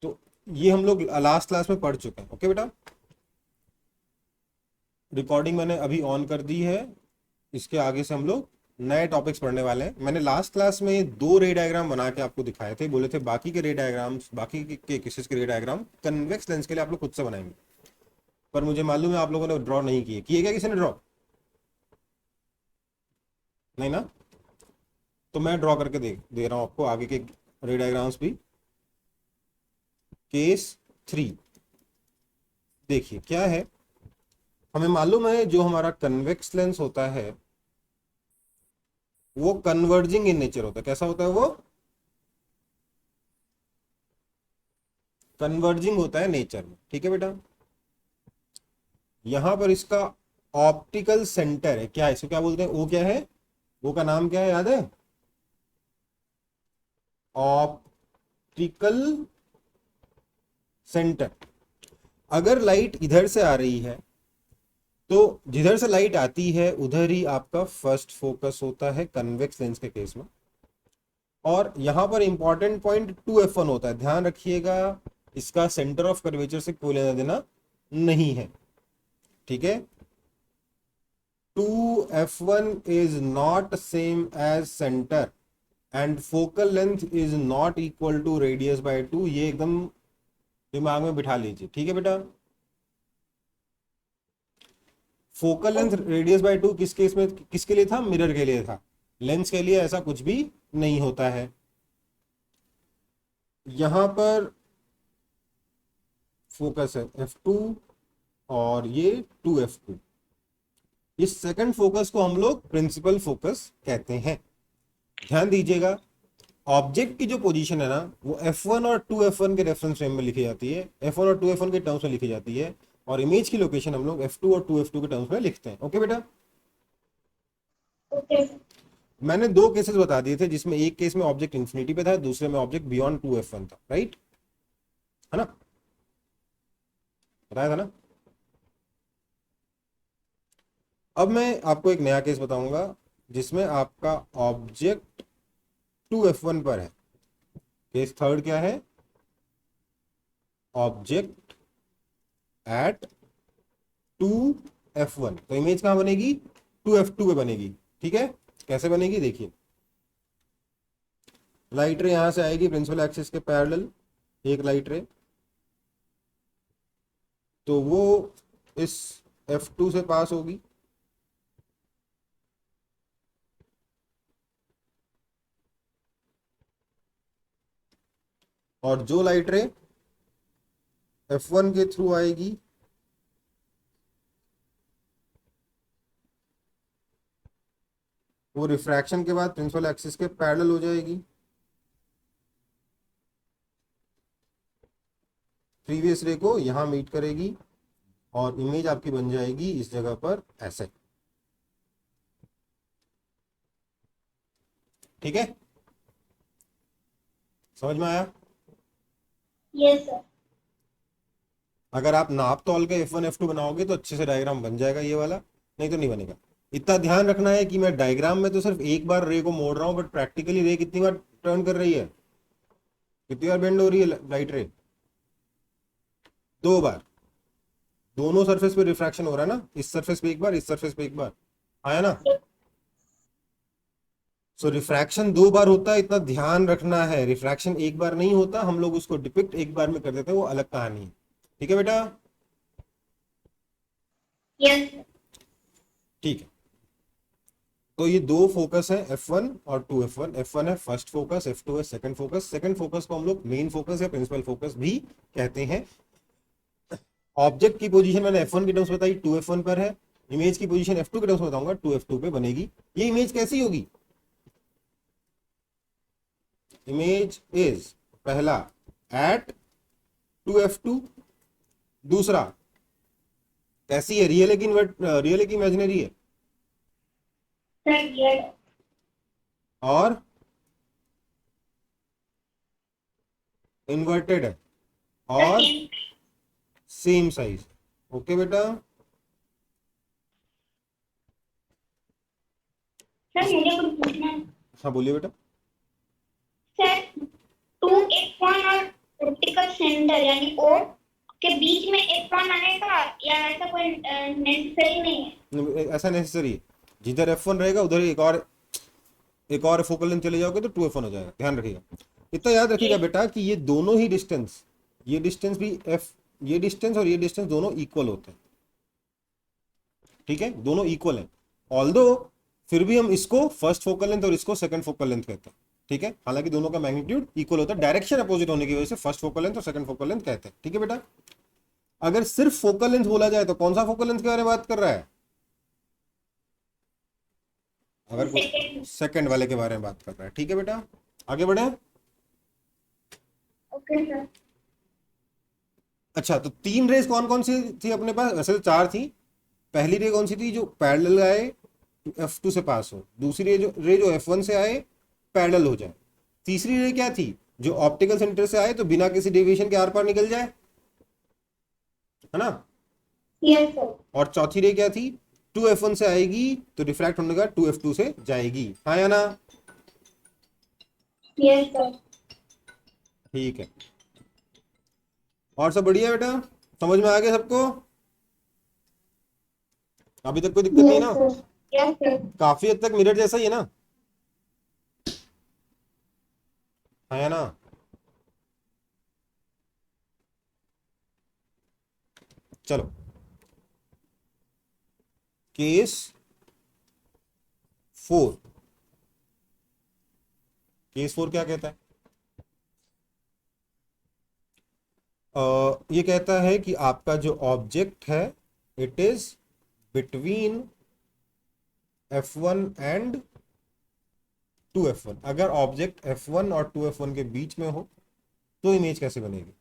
तो ये हम लोग लास्ट क्लास में पढ़ चुके हैं। ओके बेटा, रिकॉर्डिंग मैंने अभी ऑन कर दी है। इसके आगे से हम लोग नए टॉपिक्स पढ़ने वाले हैं। मैंने लास्ट क्लास में 2 रे डायग्राम बना के आपको दिखाए थे, बोले थे बाकी के रे डायग्राम्स, बाकी के केसेस के रे डायग्राम कन्वेक्स लेंस के लिए आप लोग खुद से बनाएंगे, पर मुझे मालूम है आप लोगों ने ड्रॉ नहीं किए। किए क्या किसी ने ड्रॉ? नहीं ना? तो मैं ड्रॉ करके दे रहा हूं आपको आगे के रे डायग्राम्स भी। केस 3 देखिए क्या है। हमें मालूम है जो हमारा कन्वेक्स लेंस होता है वो कन्वर्जिंग इन नेचर होता है। कैसा होता है वो? कन्वर्जिंग होता है नेचर में। ठीक है बेटा, यहां पर इसका ऑप्टिकल सेंटर है। क्या है इसको क्या बोलते हैं? वो क्या है? वो का नाम क्या है याद है? Optical centre. अगर लाइट इधर से आ रही है तो जिधर से लाइट आती है उधर ही आपका फर्स्ट फोकस होता है कन्वेक्स लेंस के केस में। और यहां पर इंपॉर्टेंट पॉइंट 2f1 होता है, ध्यान रखिएगा। इसका सेंटर ऑफ कर्वेचर से कोई लेना देना नहीं है। ठीक है, 2f1 is not same as center and focal length is not equal to radius by 2। ये एकदम दिमाग में बिठा लीजिए। ठीक है बेटा, फोकल लेंथ रेडियस बाय 2 किस केस में, किसके लिए था? मिरर के लिए था। लेंस के लिए ऐसा कुछ भी नहीं होता है। यहां पर फोकस है f2 और ये 2f2। इस सेकंड फोकस को हम लोग प्रिंसिपल फोकस कहते हैं। ध्यान दीजिएगा, ऑब्जेक्ट की जो पोजीशन है ना वो f1 और 2f1 के रेफरेंस फ्रेम में लिखी जाती है, f1 और 2f1 के टर्म्स में लिखी जाती है, और इमेज की लोकेशन हम लोग f2 और 2f2 के टर्म्स में लिखते हैं। ओके बेटा, ओके। मैंने 2 केसेस बता दिए थे जिसमें एक केस में ऑब्जेक्ट इंफिनिटी पे था, दूसरे में ऑब्जेक्ट बियॉन्ड 2f1 था। राइट है ना? बताया था ना? अब मैं आपको एक नया केस बताऊंगा जिसमें आपका ऑब्जेक्ट 2f1 पर है। केस थर्ड क्या है? Object at 2f1। तो इमेज कहां बनेगी? 2f2 पे बनेगी। ठीक है, कैसे बनेगी देखिए। लाइट रे यहां से आएगी प्रिंसिपल एक्सिस के पैरेलल, एक लाइट रे, तो वो इस f2 से पास होगी। और जो लाइट रे f1 के थ्रू आएगी वो रिफ्रैक्शन के बाद प्रिंसिपल एक्सिस के पैरेलल हो जाएगी। प्रीवियस रे को यहां मीट करेगी और इमेज आपकी बन जाएगी इस जगह पर ऐसे। ठीक है, समझ में आया? Yes sir. अगर आप नाप तोल के f1 f2 बनाओगे तो अच्छे से डायग्राम बन जाएगा ये वाला, नहीं तो नहीं बनेगा। इतना ध्यान रखना है कि मैं डायग्राम में तो सिर्फ एक बार रे को मोड़ रहा हूं, बट प्रैक्टिकली रे कितनी बार टर्न कर रही है, कितनी बार बेंड हो रही है लाइट रे? 2 बार। दोनों सरफेस पे रिफ्रैक्शन हो रहा है ना, इस सरफेस पे एक बार, इस सरफेस पे एक बार। आया ना? सो रिफ्रैक्शन 2 बार होता है, इतना ध्यान रखना है। रिफ्रैक्शन एक बार नहीं होता, हम लोग उसको डिपिक्ट एक बार में कर देते हैं, वो अलग कहानी है। ठीक है बेटा? यस। ठीक है, तो ये 2 फोकस है f1 और 2f1। f1 है फर्स्ट फोकस, f2 है सेकंड फोकस। सेकंड फोकस को हम लोग मेन फोकस या प्रिंसिपल फोकस भी कहते हैं। ऑब्जेक्ट की पोजीशन मैंने f1 की टर्म्स बताई, 2f1 पर है। इमेज की पोजीशन f2 के टर्म्स बताऊंगा, 2f2 पे बनेगी। ये इमेज कैसी होगी? इमेज इज पहला एट 2f2, दूसरा कैसी है? रियल है कि रियल है कि इमेजिनरी है? सर ये और इन्वर्टेड है और सेम। Same size. ओके बेटा, सर मुझे कुछ पूछना है। हाँ बोलिए बेटा। सर 2f1 और ऑप्टिकल का सेंटर यानी ओ के बीच में एक पॉइंट आएगा, या ऐसा कोई नेसेसरी नहीं है? ऐसा नेसेसरी है, जिधर F1 रहेगा उधर ही एक और फोकल लेंथ चले जाओगे तो 2F1 हो जाएगा, ध्यान रखिएगा। इतना याद रखिएगा बेटा कि ये दोनों ही डिस्टेंस, ये डिस्टेंस भी एफ, ये डिस्टेंस और ये डिस्टेंस दोनों इक्वल होते हैं, ठीक है, दोनों इक्वल हैं। ऑल्दो फिर भी हम इसको फर्स्ट फोकल लेंथ और इसको सेकंड फोकल लेंथ कहते हैं, ठीक है, हालांकि दोनों का मैग्नीट्यूड इक्वल होता है, डायरेक्शन अपोजिट होने की वजह से फर्स्ट फोकल लेंथ और सेकंड फोकल लेंथ कहते हैं, ठीक है बेटा। अगर सिर्फ फोकल लेंथ बोला जाए तो कौन सा फोकल लेंथ के बारे में बात कर रहा है? अगर सेकंड वाले के बारे में बात कर रहा है, ठीक है बेटा, आगे बढ़े। Okay sir. अच्छा, तो 3 रेस कौन कौन सी थी अपने पास? वैसे तो 4 थी। पहली रे कौन सी थी? जो पैरेलल आए F2 से पास हो। दूसरी रे जो F1 से आए पैरेलल हो जाए। तीसरी रे क्या थी? जो ऑप्टिकल सेंटर से आए तो बिना किसी डेविएशन के आर पार निकल जाए, है ना। Yes sir. और चौथी रे क्या थी? 2F1 से आएगी तो रिफ्रैक्ट होने का 2F2 से जाएगी, हाँ या ना? Yes sir. ठीक है, और सब बढ़िया बेटा, समझ में आ गया सबको? अभी तक कोई दिक्कत नहीं ना? Yes sir. काफी हद तक मिरर जैसा ही है ना, हाँ या ना? चलो, केस 4। केस 4 क्या कहता है? ये कहता है कि आपका जो ऑब्जेक्ट है it is between F1 and 2F1। अगर ऑब्जेक्ट F1 और 2F1 के बीच में हो तो इमेज कैसे बनेगी?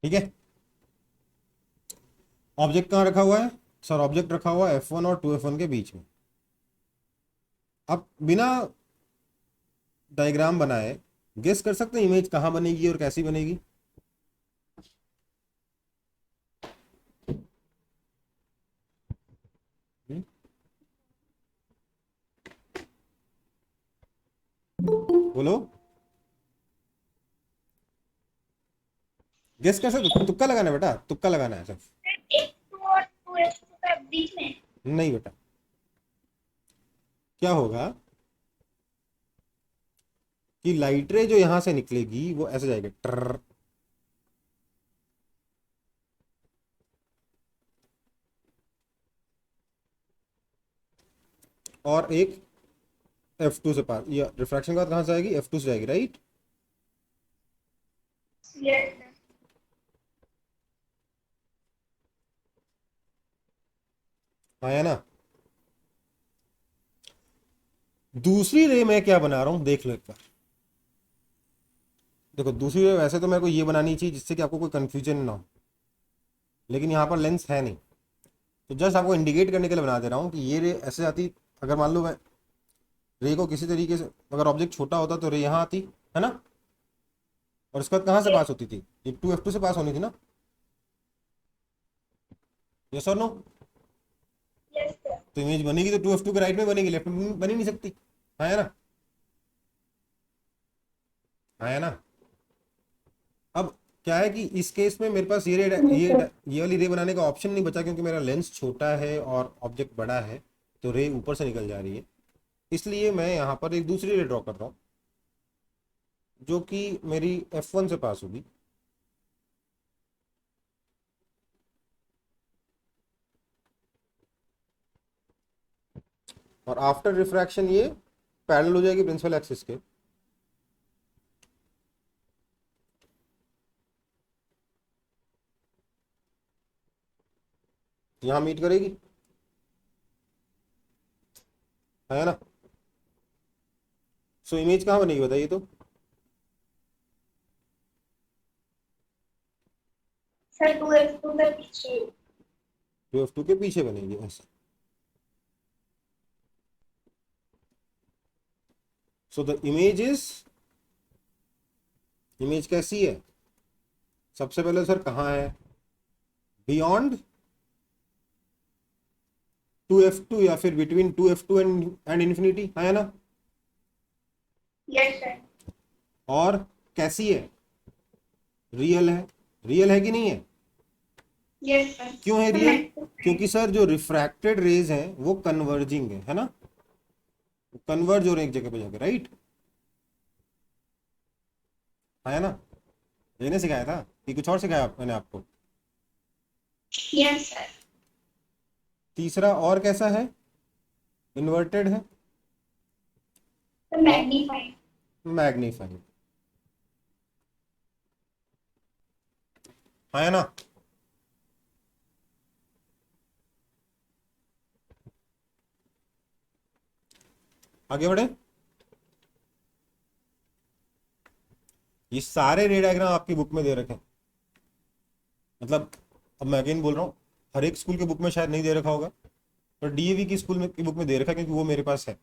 ठीक है, ऑब्जेक्ट कहाँ रखा हुआ है सर? ऑब्जेक्ट रखा हुआ है F1 और 2F1 के बीच में। अब बिना डायग्राम बनाए गेस कर सकते हैं इमेज कहाँ बनेगी और कैसी बनेगी? हम्म? बोलो, गेस कर सकते? तुक्का लगाना है बेटा, तुक्का लगाना है सिर्फ। एक टू और टू एफ का बीच में। नहीं बेटा, क्या होगा कि लाइट रे जो यहां से निकलेगी वो ऐसे जाएगी ट्र, और एक F2 से पास, या रिफ्रैक्शन के बाद कहां से आएगी? F2 से जाएगी, राइट। Yes sir. आया ना? दूसरी रे मैं क्या बना रहा हूं देख लो एक बार। देखो, दूसरी रे वैसे तो मेरे को ये बनानी चाहिए जिससे कि आपको कोई कंफ्यूजन ना हो, लेकिन यहाँ पर लेंस है नहीं, तो जस्ट आपको इंडिकेट करने के लिए बना दे रहा हूँ कि ये रे ऐसे आती। अगर मान लो मैं रे को किसी तरीके से, अगर ऑब्जेक्ट छोटा होता तो रे यहाँ आती, है ना, और उसके बाद कहाँ से पास होती थी? ये 2F2 से पास होनी थी ना, यस और नो? Yes sir. तो इमेज बनेगी तो 2F2 के राइट में बनेगी, लेफ्ट में बन ही नहीं सकती, हाँ है ना? हाँ है ना? अब क्या है कि इस केस में मेरे पास ये वाली रे बनाने का ऑप्शन नहीं बचा, क्योंकि मेरा लेंस छोटा है और ऑब्जेक्ट बड़ा है, तो रे ऊपर से निकल जा रही है। इसलिए मैं यहाँ पर एक दूसरी रे ड्रॉ कर रहा हूँ जो कि मेरी F1 से पास होगी। और आफ्टर रिफ्रैक्शन ये पैरेलल हो जाएगी प्रिंसिपल एक्सिस के। यहाँ मीट करेगी, है ना? सो इमेज कहाँ बनेगी बताइए तो? सर 2f2 के पीछे। 2f2 के पीछे बनेगी ऐसा। सो द इमेज कैसी है? सबसे पहले सर कहाँ है? बियॉन्ड 2f2 या फिर बिटवीन 2f2 एंड इन्फिनिटी, है ना? Yes sir. और कैसी है? रियल है। रियल है कि नहीं है? Yes sir. क्यों है रियल? क्योंकि सर जो रिफ्रैक्टेड रेज हैं वो कन्वर्जिंग है ना? कन्वर्ज हो रहे हैं एक जगह पे जाके, राइट? है ना? ये नहीं सिखाया था कि कुछ और सिखाया मैंने आपको? Yes sir. तीसरा और कैसा है? इन्वर्टेड है, मैग्नीफाइड। मैग्नीफाइड, है ना? आगे बढ़े। ये सारे रे डायग्राम आपकी बुक में दे रखे हैं। मतलब अब मैं अगेन बोल रहा हूँ, हर एक स्कूल के बुक में शायद नहीं दे रखा होगा, पर डीएवी की स्कूल में की बुक में दे रखा है क्योंकि वो मेरे पास है।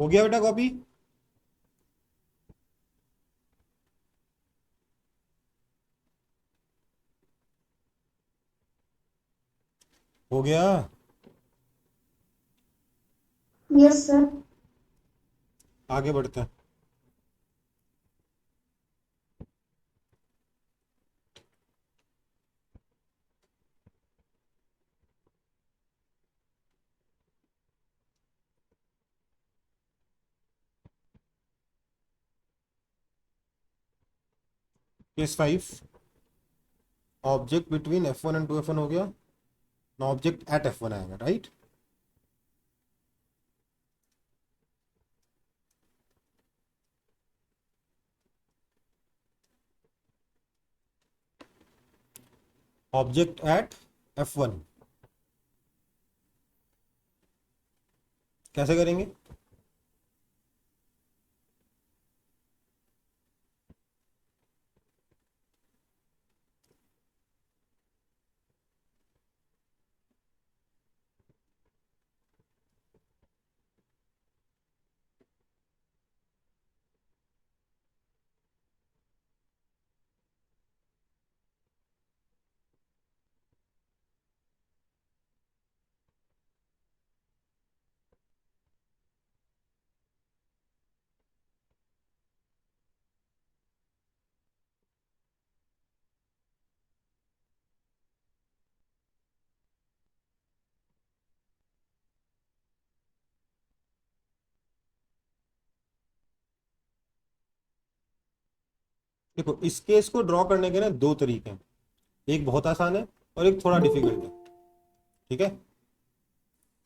हो गया बेटा कॉपी? हो गया। Yes sir. आगे बढ़ते हैं। Case 5, object between F1 and 2F1 हो गया, ऑब्जेक्ट एट F1 आएगा, राइट? ऑब्जेक्ट एट F1 कैसे करेंगे? देखो, इस केस को ड्रॉ करने के ना दो तरीके हैं, एक बहुत आसान है और एक थोड़ा डिफिकल्ट है, ठीक है?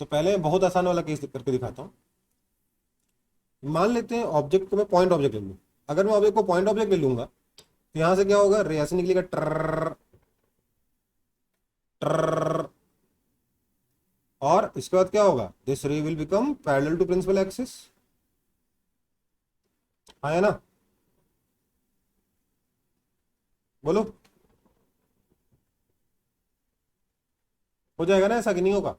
तो पहले मैं बहुत आसान वाला केस करके दिखाता हूँ। मान लेते हैं ऑब्जेक्ट को मैं पॉइंट ऑब्जेक्ट ले लूँ। अगर मैं ऑब्जेक्ट को पॉइंट ऑब्जेक्ट ले लूंगा तो यहां से क्या होगा? रे ऐसे निकलेगा, ट्रर ट्रर, और इसके बाद क्या होगा? This ray will become parallel to principal axis, है ना? बोलो, हो जाएगा ना ऐसा कि नहीं होगा?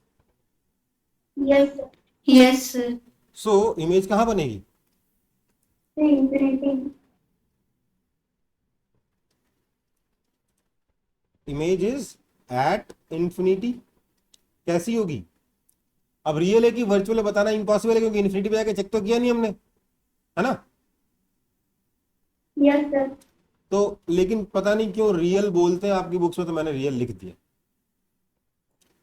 Yes sir. Yes sir. So image कहाँ बनेगी? Infinity. Image is at infinity. कैसी होगी? अब रियल है कि वर्चुअल है बताना इम्पॉसिबल है, क्योंकि इन्फिनिटी पे जाके चेक तो किया नहीं हमने, है ना? Yes sir. तो लेकिन पता नहीं क्यों रियल बोलते हैं आपकी बुक्स में, तो मैंने रियल लिख दिया।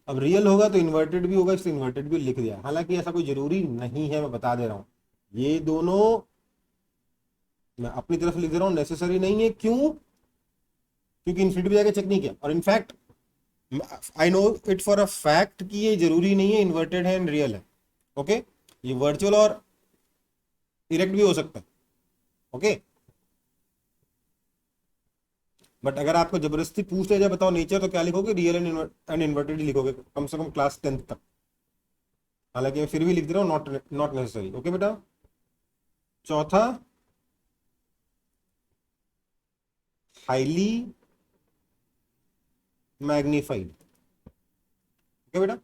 अब रियल होगा तो इन्वर्टेड भी होगा, इसलिए इन्वर्टेड भी लिख दिया। हालांकि ऐसा कोई जरूरी नहीं है, मैं बता दे रहा हूं। ये दोनों मैं अपनी तरफ लिख दे रहा हूं, नेसेसरी नहीं है। क्यों? क्योंकि इन्फिनिटी पे जाके चेक नहीं किया, और in fact I know it for a fact कि ये जरूरी नहीं है इन्वर्टेड है एंड रियल है। ओके, ये वर्चुअल और इरेक्ट भी हो सकता है। ओके, बट अगर आपको जबरदस्ती पूछ लिया जाए बताओ नेचर, तो क्या लिखोगे? रियल एंड इन्वर्टेड लिखोगे कम से कम क्लास 10th तक। हालांकि मैं फिर भी लिख दे रहा हूँ नॉट नॉट नेसेसरी। ओके बेटा। चौथा, हाईली मैग्नीफाइड। ओके बेटा।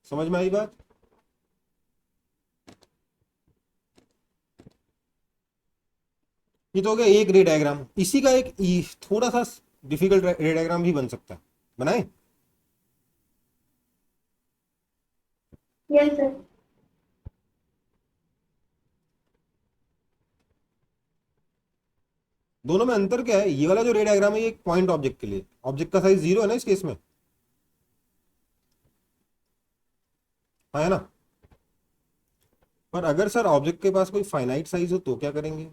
समझ में आई बात? ये तो हो गया एक रे डायग्राम। इसी का एक थोड़ा सा डिफिकल्ट रे डायग्राम भी बन सकता है। बनाए? Yes sir. दोनों में अंतर क्या है? ये वाला जो रे डायग्राम है ये एक पॉइंट ऑब्जेक्ट के लिए, ऑब्जेक्ट का साइज 0 है ना इस केस में। हाँ है ना? पर अगर सर ऑब्जेक्ट के पास कोई फाइनाइट साइज हो तो क्या करेंगे?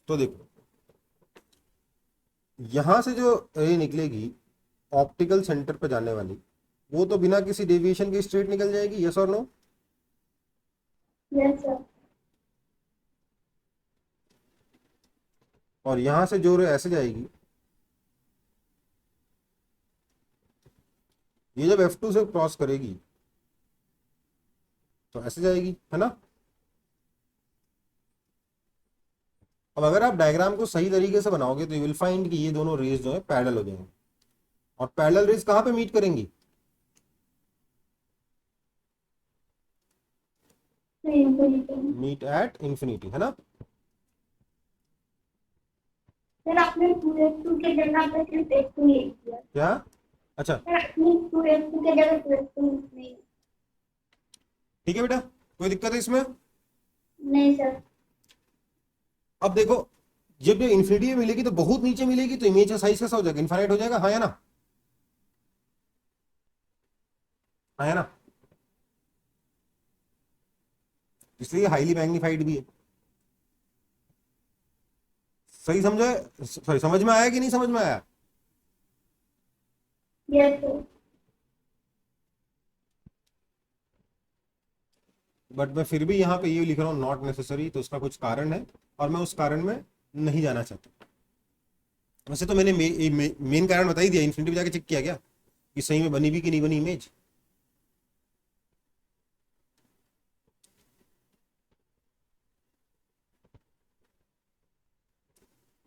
तो देखो, यहां से जो रे निकलेगी ऑप्टिकल सेंटर पे जाने वाली, वो तो बिना किसी डेविएशन के स्ट्रेट निकल जाएगी। यस और नो? Yes sir. और यहां से जो रे ऐसे जाएगी, ये जब F2 से क्रॉस करेगी तो ऐसे जाएगी, है ना? अब अगर आप डायग्राम को सही तरीके से बनाओगे तो यू विल फाइंड कि ये दोनों रेज जो है पैरेलल हो जाएंगे। और पैरेलल रेज कहां पे मीट करेंगी? मीट एट इंफिनिटी, है ना? सर आपने 2f2 के जगह पे सिर्फ f2 लिख दिया। क्या? अच्छा, सर आपने 2f2 के जगह 2f2 नहीं। ठीक है बेटा, कोई दिक्कत है इसमें? नहीं सर। अब देखो, जब ये इंफिनिटी में मिलेगी तो बहुत नीचे मिलेगी तो इमेज का साइज कैसा हो जाएगा? इनफाइनाइट हो जाएगा। हाँ या ना? हाँ या ना? इसलिए हाईली मैग्नीफाइड भी है। सही समझे? सॉरी, समझ में आया कि नहीं समझ में आया? Yes sir. बट मैं फिर भी यहाँ पे ये लिख रहा हूँ नॉट नेसेसरी, तो उसका कुछ कारण है और मैं उस कारण में नहीं जाना चाहता। वैसे तो मैंने मेन कारण बता ही दिया। इन्फिनिटी पे जाके चेक किया क्या कि सही में बनी भी कि नहीं बनी इमेज?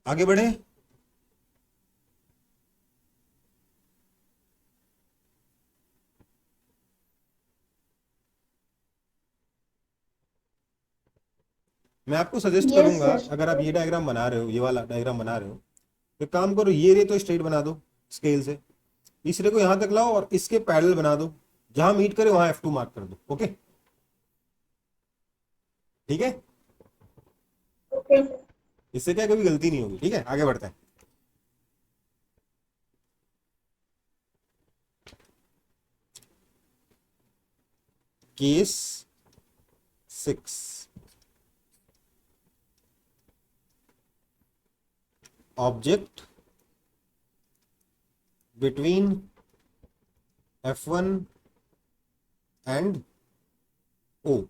आगे बढ़े। मैं आपको सजेस्ट यस करूंगा, सर। अगर आप ये डायग्राम बना रहे हो, ये वाला डायग्राम बना रहे हो, तो काम करो, ये रे तो स्ट्रेट बना दो स्केल से, इस रे को यहां तक लाओ और इसके पैरेलल बना दो, जहां मीट करे वहां F2 मार्क कर दो। ओके, ठीक है? Okay sir. इससे क्या कभी गलती नहीं होगी। ठीक है, आगे बढ़ते हैं। Case 6, object between F1 and O।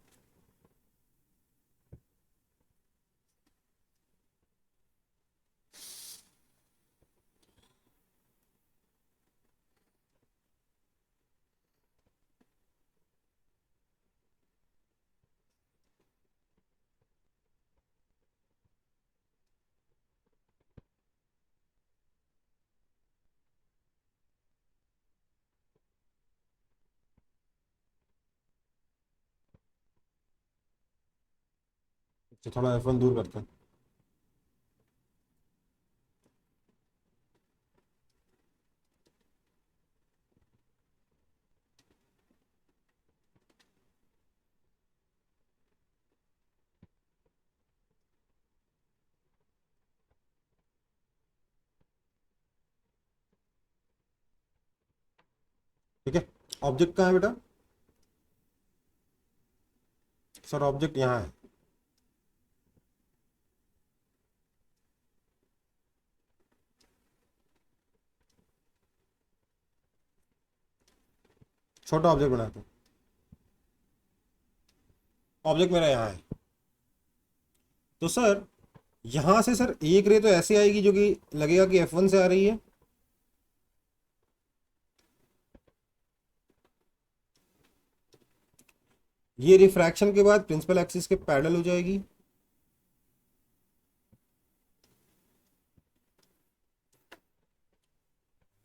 तो थोड़ा F1 दूर करते हैं। ठीक है, ऑब्जेक्ट कहाँ है बेटा? सर ऑब्जेक्ट यहाँ है। छोटा ऑब्जेक्ट बनाते हैं। ऑब्जेक्ट मेरा यहाँ है, तो सर यहां से सर एक रे तो ऐसे आएगी जो कि लगेगा कि F1 से आ रही है, ये रिफ्रैक्शन के बाद प्रिंसिपल एक्सिस के पैरेलल हो जाएगी।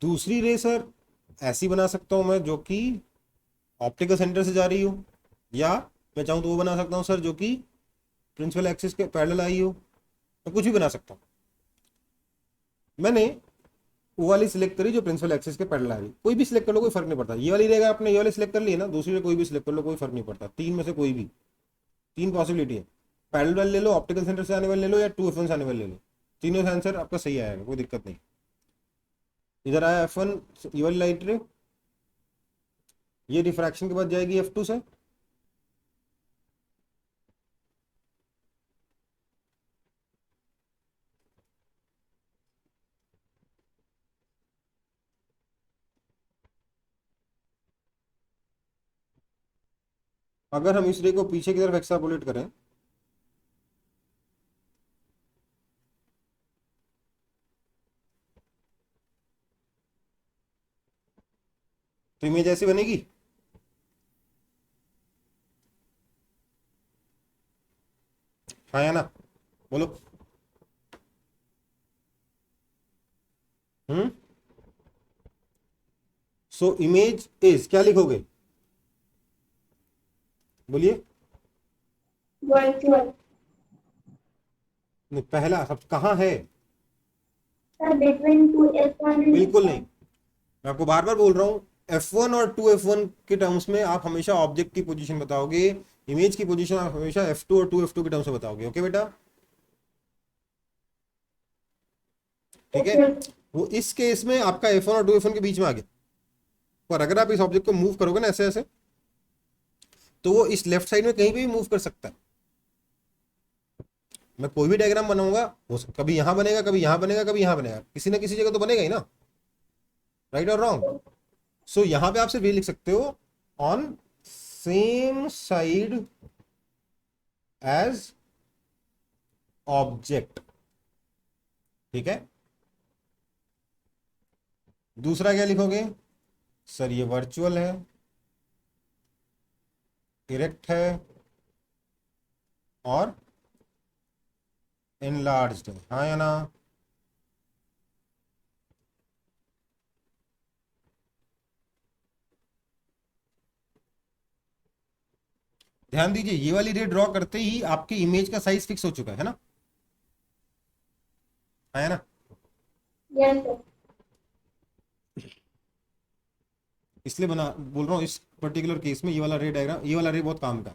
दूसरी रे सर ऐसी बना सकता हूं मैं जो कि ऑप्टिकल सेंटर से जा रही हो, या मैं चाहूँ तो वो बना सकता हूँ सर जो कि प्रिंसिपल एक्सिस के पैरेलल आई हो, मैं कुछ भी बना सकता हूँ। मैंने वो वाली सिलेक्ट करी जो प्रिंसिपल एक्सिस के पैरेलल आ रही, कोई भी सिलेक्ट कर लो कोई फर्क नहीं पड़ता। ये वाली रहेगा, आपने ये वाली सिलेक्ट कर ली है ना, दूसरी रे कोई भी सिलेक्ट कर लो कोई फर्क नहीं पड़ता, तीन में से कोई भी। तीन पॉसिबिलिटी है, पैरेलल वाली ले लो, ऑप्टिकल सेंटर से आने वाले ले लो, या 2F1 से आने वाले ले लो, तीनों से आंसर आपका सही आएगा, कोई दिक्कत नहीं। इधर आया F1, ये वाली लाइट रे, ये रिफ्रैक्शन के बाद जाएगी F2 से, अगर हम इस रे को पीछे की तरफ एक्सट्रापोलेट करें तो इमेज ऐसी बनेगी। हाँ या ना, बोलो। हम्म। सो इमेज इज, क्या लिखोगे, बोलिए। वर्चुअल। नहीं, पहला सब कहाँ है, sir between two F1 and बिल्कुल नहीं। F1। मैं आपको बार बार बोल रहा हूँ, F1 और 2F1 के टर्म्स में आप हमेशा ऑब्जेक्ट की पोजीशन बताओगे, इमेज की पोजीशन आप हमेशा F2 और 2F2 के टर्म्स में बताओगे। ओके बेटा, ठीक है। ओके। वो इस केस में आपका F1 और 2F1 के बीच में आ गया, पर अगर आप इस ऑब्जेक्ट को मूव करोगे ना ऐसे ऐसे, तो वो इस लेफ्ट साइड में कहीं पे भी मूव कर सकता है। मैं कोई भी डायग्राम बनाऊंगा, वो कभी यहां बनेगा, कभी यहां बनेगा, कभी यहां बनेगा, किसी ना किसी जगह तो बनेगा ही ना, राइट और रॉन्ग। सो यहां पे आप सिर्फ ये लिख सकते हो, on same side as object, ठीक है। दूसरा क्या लिखोगे, सर ये वर्चुअल है, इरेक्ट है, और इनलार्ज्ड है, हाँ या ना। ध्यान दीजिए, ये वाली रे ड्रॉ करते ही आपकी इमेज का साइज फिक्स हो चुका है ना, हाँ या ना। Yes sir. इसलिए बना बोल रहा हूँ, इस पर्टिकुलर केस में ये वाला रे डायग्राम, ये वाला रे बहुत काम का।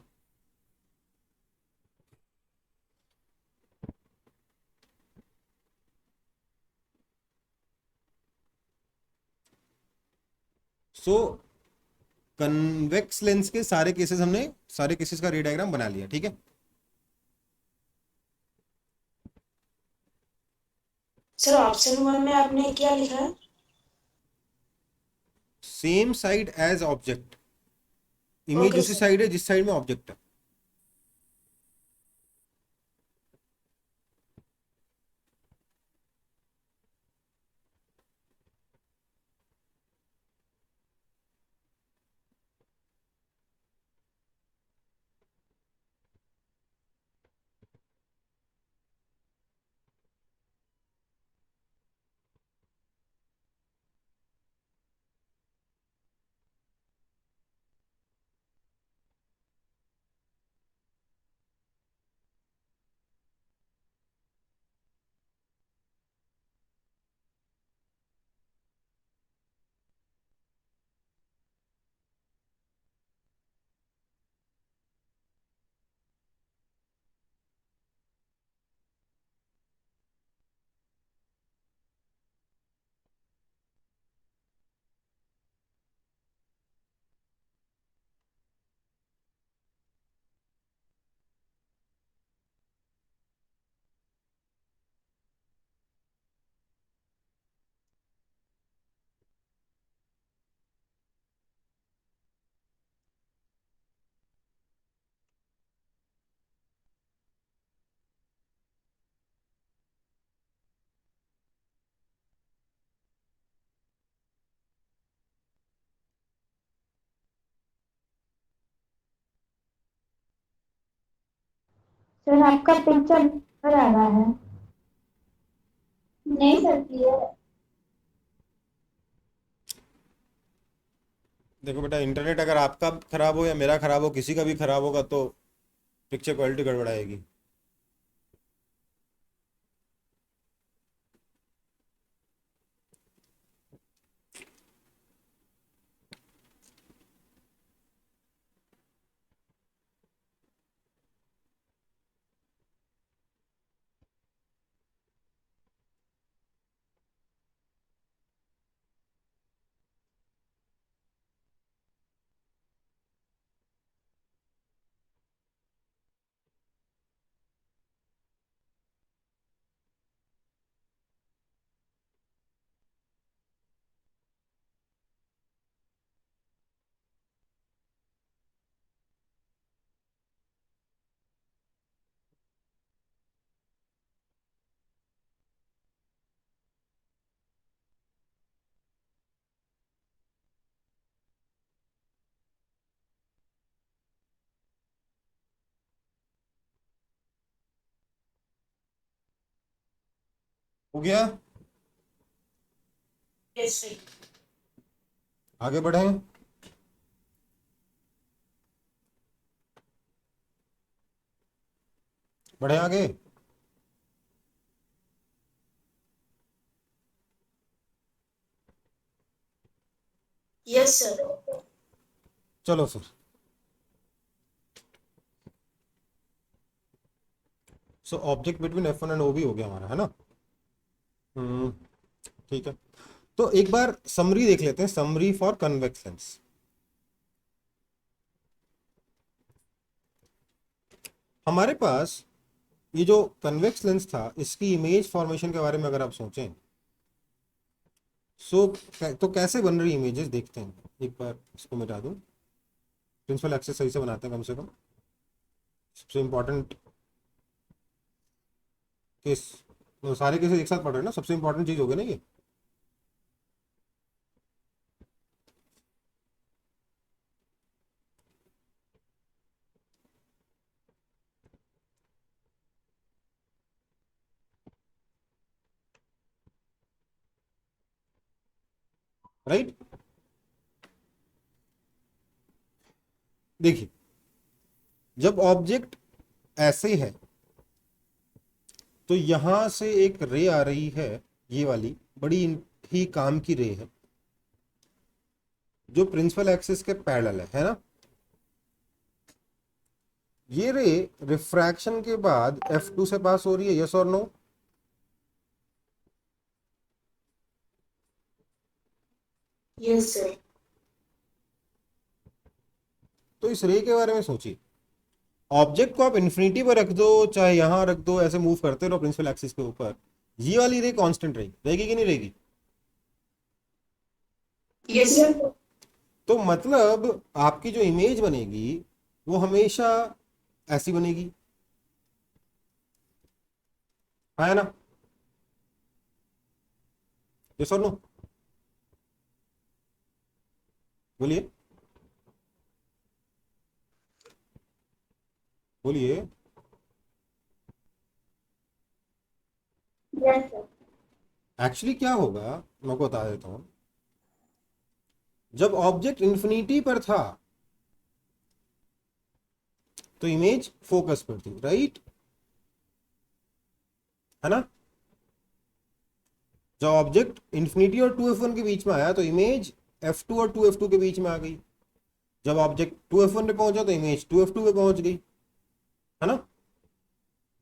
सो कन्वेक्स लेंस के सारे केसेस, हमने सारे केसेस का रे डायग्राम बना लिया, ठीक है। सर ऑप्शन 1 में आपने क्या लिखा है? Same side as object, image okay उसी सर। साइड है जिस साइड में ऑब्जेक्ट है। सर आपका पिक्चर पर आ रहा है। नहीं सर क्लियर। देखो बेटा, इंटरनेट अगर आपका खराब हो या मेरा खराब हो, किसी का भी खराब होगा तो पिक्चर क्वालिटी गड़बड़ाएगी। हो गया? Yes sir. आगे बढ़े। बढ़े आगे। Yes sir. चलो sir. So object between F1 and OB हो गया हमारा, है ना? हम्म, ठीक है। तो एक बार समरी देख लेते हैं, समरी फॉर कन्वेक्स लेंस। हमारे पास ये जो कन्वेक्स लेंस था, इसकी इमेज फॉर्मेशन के बारे में अगर आप सोचें, सो तो कैसे बन रही इमेजेस देखते हैं। एक बार इसको मिटा दूं, प्रिंसिपल एक्सेस सही से बनाते हैं कम से कम। सबसे इंपॉर्टेंट केस, तो सारे केसेस एक साथ पढ़ रहे हैं ना, सबसे इंपॉर्टेंट चीज होगी ना ये। राइट? देखिए, जब ऑब्जेक्ट ऐसे है तो यहां से एक रे आ रही है, ये वाली बड़ी ही काम की रे है, जो प्रिंसिपल एक्सिस के पैरेलल है ना? ये रे रिफ्रैक्शन के बाद F2 से पास हो रही है, यस और नो? Yes sir. तो इस रे के बारे में सोचिए। ऑब्जेक्ट को आप इन्फिनिटी पर रख दो, चाहे यहां रख दो, ऐसे मूव करते रहो प्रिंसिपल एक्सिस के ऊपर, ये वाली रे कांस्टेंट रहेगी कि नहीं रहेगी? Yes sir. तो मतलब आपकी जो इमेज बनेगी वो हमेशा ऐसी बनेगी, है ना? यस और नो? बोलिए, बोलिए। Yes sir. एक्चुअली क्या होगा, मैं को बता देता हूं। जब ऑब्जेक्ट इन्फिनिटी पर था तो इमेज फोकस पर थी, राइट? है ना? जब ऑब्जेक्ट इन्फिनिटी और 2F1 के बीच में आया तो इमेज F2 और 2F2 के बीच में आ गई। जब ऑब्जेक्ट 2F1 पे पहुंचा तो इमेज 2F2 पे पहुंच गई, है ना?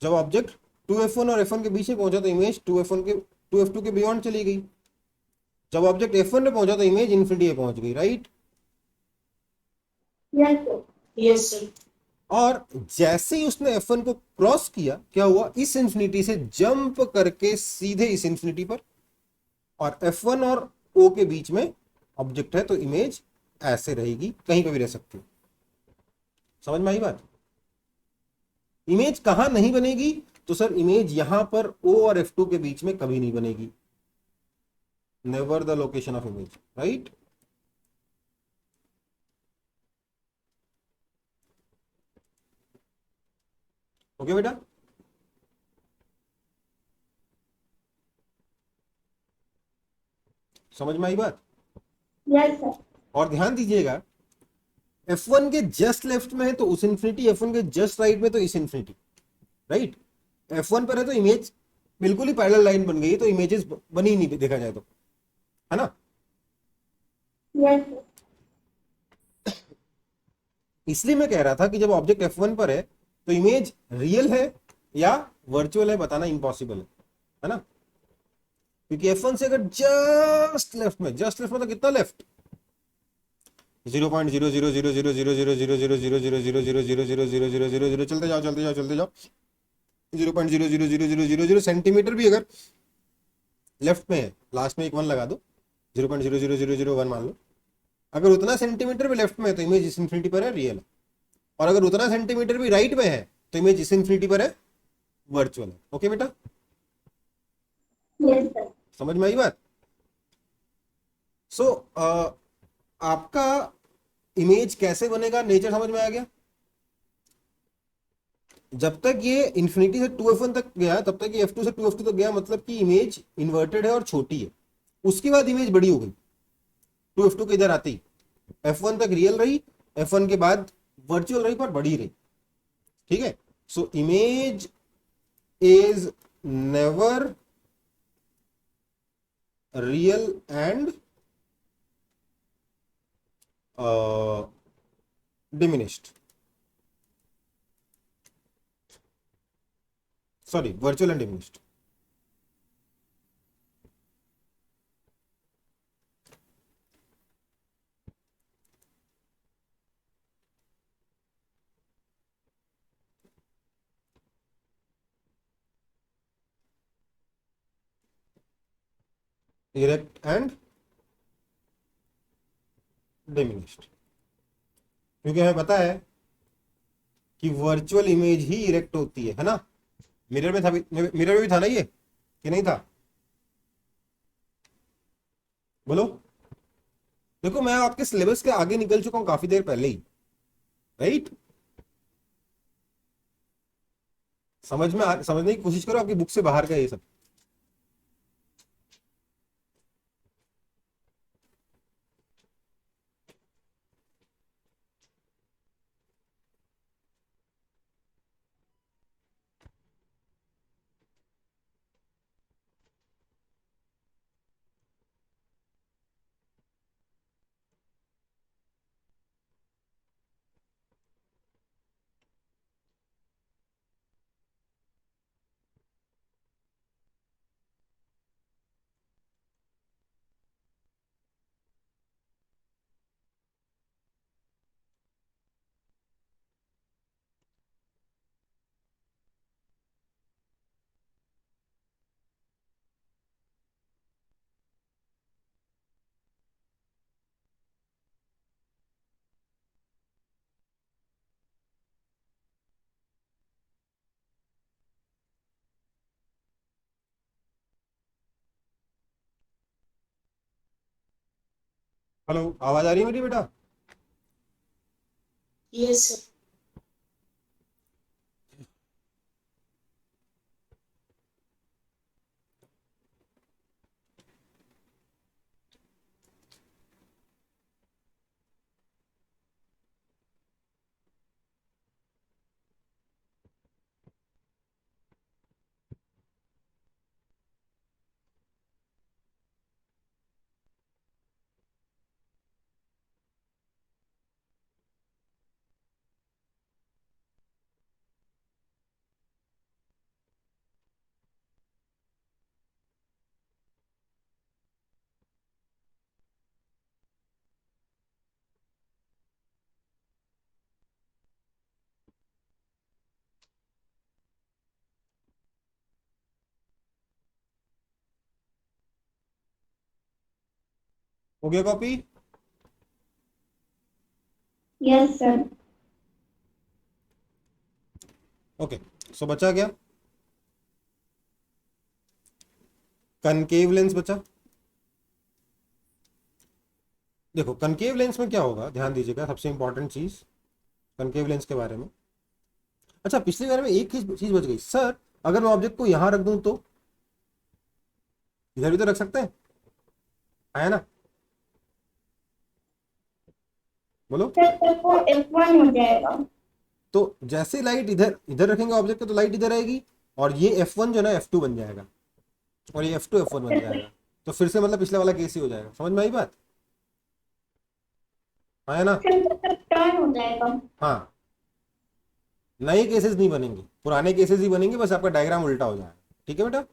जब ऑब्जेक्ट 2F1 और F1 के बीच में पहुंचा तो इमेज 2F2 के बियॉन्ड चली गई। जब ऑब्जेक्ट F1 पे पहुंचा तो इमेज इन्फिनिटी पे पहुंच गई, right? Yes sir. Yes sir. और जैसे ही उसने F1 को क्रॉस किया, क्या हुआ? इस इन्फिनिटी से जंप करके सीधे इस इन्फिनिटी पर, और F1 और O के बीच में ऑब्जेक्ट है तो इमेज ऐसे रहेगी, कहीं पे भी रह सकती है। समझ में आई बात? इमेज कहां नहीं बनेगी? तो सर इमेज यहां पर O और F2 के बीच में कभी नहीं बनेगी। Never the location of image, right? Okay बेटा, समझ में आई बात? Yes sir. और ध्यान दीजिएगा, F1 के जस्ट लेफ्ट में है तो उस इंफिनिटी, F1 के जस्ट राइट में तो इस इंफिनिटी, राइट? F1 पर है तो इमेज बिल्कुल ही पैरेलल लाइन बन गई, तो इमेजेस बनी ही नहीं देखा जाए तो, है ना? Yes sir. इसलिए मैं कह रहा था कि जब ऑब्जेक्ट F1 पर है तो इमेज रियल है या वर्चुअल है बताना इम्पॉसिबल है ना? क्योंकि F1 से अगर जस्ट लेफ्ट में, जस्ट लेफ्ट में तो कितना लेफ्ट, 0.0000000000000000000 चलते जाओ चलते जाओ चलते जाओ, 0.0000000 सेंटीमीटर भी अगर लेफ्ट में है, लास्ट में एक 1 लगा दो, 0.00001 मान लो, अगर उतना सेंटीमीटर भी लेफ्ट में है तो इमेज इस इंफिनिटी पर है, रियल है। और अगर उतना सेंटीमीटर भी राइट में है तो इमेज इस इंफिनिटी पर है, वर्चुअल है। ओके बेटा, यस सर। समझ में आई बात? सो आपका इमेज कैसे बनेगा, नेचर समझ में आ गया? जब तक ये इंफिनिटी से 2f1 तक गया तब तक ये f2 से 2f2 तक गया, मतलब कि इमेज इन्वर्टेड है और छोटी है। उसके बाद इमेज बड़ी हो गई 2f2 के इधर आती ही, f1 तक रियल रही, f1 के बाद वर्चुअल रही पर बड़ी रही। ठीक है, so image is never real and diminished, sorry, virtual and diminished. Erect and diminished, क्योंकि हमें पता है कि वर्चुअल इमेज ही इरेक्ट होती है ना? मिरर में था, मिरर में भी था ना ये कि नहीं था? बोलो। देखो मैं आपके सिलेबस के आगे निकल चुका हूं काफी देर पहले ही, राइट? समझने की कोशिश करो, आपकी बुक से बाहर का ये सब। हेलो, आवाज आ रही है मेरी बेटा? Yes, sir. हो गया कॉपी? Yes sir. ओके, सो बचा क्या? कनकेव लेंस बचा। देखो कनकेव लेंस में क्या होगा, ध्यान दीजिएगा, सबसे इंपॉर्टेंट चीज कनकेव लेंस के बारे में, अच्छा, पिछले बार में एक चीज बच गई सर, अगर मैं ऑब्जेक्ट को यहां रख दूं तो इधर भी तो रख सकते हैं, है ना? बोलो। सर तब वो F1 हो जाएगा। तो जैसे लाइट इधर इधर रखेंगे ऑब्जेक्ट को तो लाइट इधर आएगी, और ये F1 जो है ना F2 बन जाएगा, और ये F2 F1 बन जाएगा। तो फिर से मतलब पिछले वाला केस ही हो जाएगा। समझ में आई बात? हाँ, है ना? सर तब टर्न हो जाएगा। हाँ, नए केसेस नहीं बनेंगे, पुराने केसेस ही बनेंगे, बस आपका डायग्राम उल्टा हो जाएगा। ठीक है बेटा?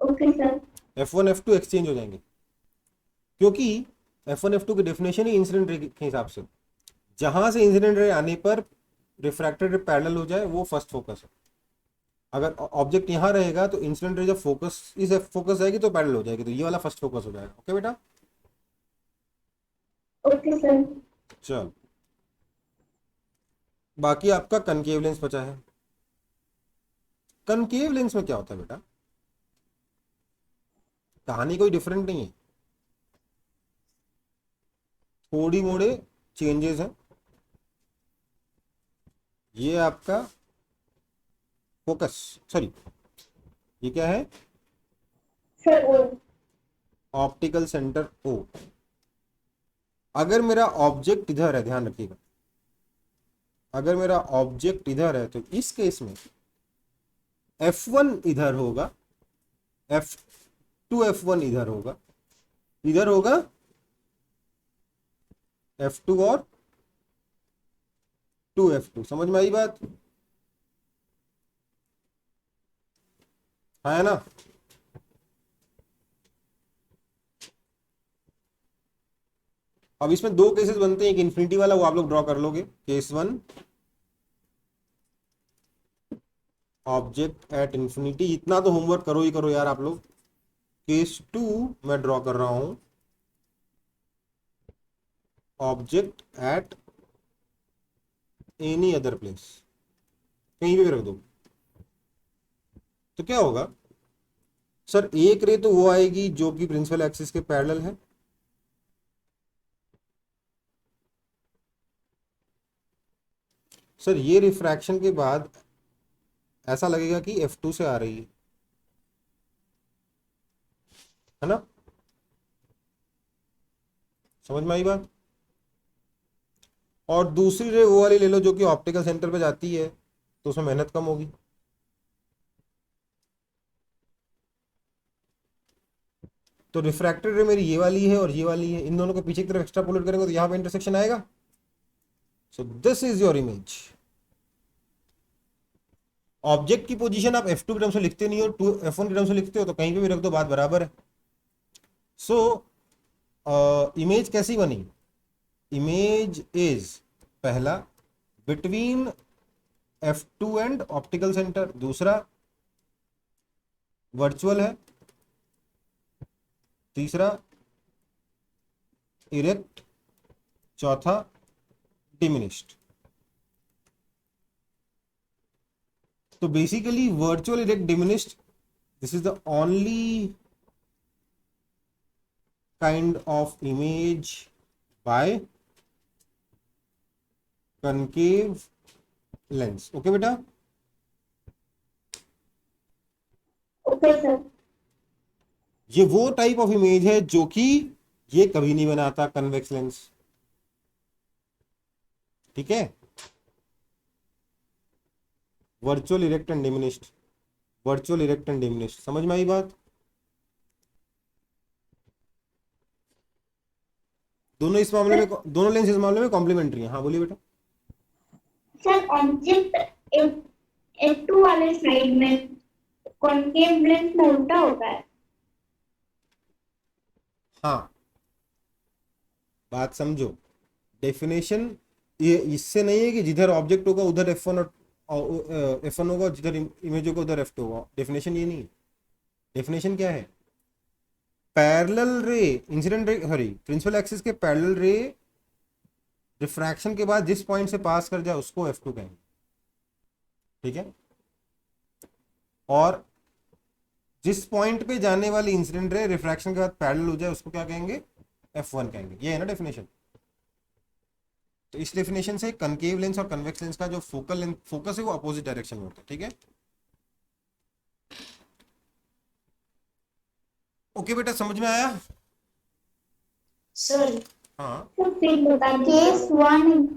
Okay sir. F1 F2 exchange हो जाएंगे, क्योंकि F1 F2 की डेफिनेशन ही इंसिडेंट रे के हिसाब से, जहां से इंसिडेंट रे आने पर रिफ्रैक्टेड रे पैरेलल हो जाए वो फर्स्ट फोकस है। अगर ऑब्जेक्ट यहां रहेगा तो इंसिडेंट रे जब फोकस इस फोकस जाएगी तो पैरेलल हो जाएगी, तो ये वाला फर्स्ट फोकस हो जाएगा। ओके बेटा? Okay sir. चल, बाकी आपका कनकेव लेंस बचा है। कनकेव लेंस में क्या होता है बेटा? कहानी कोई डिफरेंट नहीं है, थोड़ी मोड़े चेंजेस हैं। ये आपका फोकस, सॉरी ये क्या है? Sir O. Optical centre O. अगर मेरा ऑब्जेक्ट इधर है, ध्यान रखिएगा, अगर मेरा ऑब्जेक्ट इधर है तो इस केस में F1 इधर होगा, F2 F1 इधर होगा, इधर होगा F2 और 2 F2। समझ में आई बात? हाँ, है ना? अब इसमें दो केसेस बनते हैं, एक इन्फिनिटी वाला, वो आप लोग ड्रॉ कर लोगे। केस 1 ऑब्जेक्ट एट इन्फिनिटी, इतना तो होमवर्क करो ही करो यार आप लोग। केस 2 मैं ड्रॉ कर रहा हूं, object at any other place, कहीं भी रख दो। तो क्या होगा सर? एक रे तो वो आएगी जो कि प्रिंसिपल एक्सिस के पैरेलल है, सर ये रिफ्रैक्शन के बाद ऐसा लगेगा कि F2 से आ रही है ना? समझ में आई बात? और दूसरी रे वो वाली ले लो जो कि ऑप्टिकल सेंटर पे जाती है, तो उसमें मेहनत कम होगी। तो रिफ्रैक्टेड रे मेरी ये वाली है और ये वाली है, इन दोनों को पीछे की तरफ एक्स्ट्रापोलेट करेंगे तो यहां पे इंटरसेक्शन आएगा। So this is your image. Object की पोजीशन आप F2 के टर्म से लिखते नहीं हो, F1 के टर्म से लिखते हो, तो कहीं पे भी रख दो, बात बराबर है। सो इमेज कैसी बनी? इमेज इज पहला between F2 and optical centre, दूसरा वर्चुअल है, तीसरा इरेक्ट, चौथा डिमिनिश्ड। तो basically virtual erect diminished, this is the only kind of image by concave lens. Okay बेटा? Okay sir. ये वो टाइप ऑफ इमेज है जो कि ये कभी नहीं बनाता कन्वेक्स लेंस। ठीक है? Virtual erect and diminished, virtual erect and diminished. समझ में आई बात? दोनों इस मामले में, दोनों लेंस इस मामले में कॉम्प्लीमेंट्री है। हाँ बोलिए बेटा। सर ऑब्जेक्ट F2 वाले साइड में कॉन्केव लेंस में उल्टा होता है। हाँ, बात समझो। डेफिनेशन ये इससे नहीं है कि जिधर ऑब्जेक्ट होगा उधर F1 और F1 होगा, जिधर इमेज होगा उधर F2 होगा। डेफिनेशन ये नहीं है। डेफिनेशन क्या है? Parallel ray, incident ray, sorry principal axis के पैरेलल रे रिफ्रैक्शन के बाद जिस पॉइंट से पास कर जाए उसको F2 कहेंगे। ठीक है? और जिस पॉइंट पे जाने वाली इंसिडेंट रे रिफ्रैक्शन के बाद पैरेलल हो जाए उसको क्या कहेंगे? F1 कहेंगे। ये है ना डेफिनेशन। तो इस डेफिनेशन से कनकेव लेंस और कन्वेक्स लेंस का जो फोकस है वो अपोजिट डायरेक्शन में होता है, ठीक है। ओके बेटा, समझ में आया? सर हाँ, सर फिर बता केस 1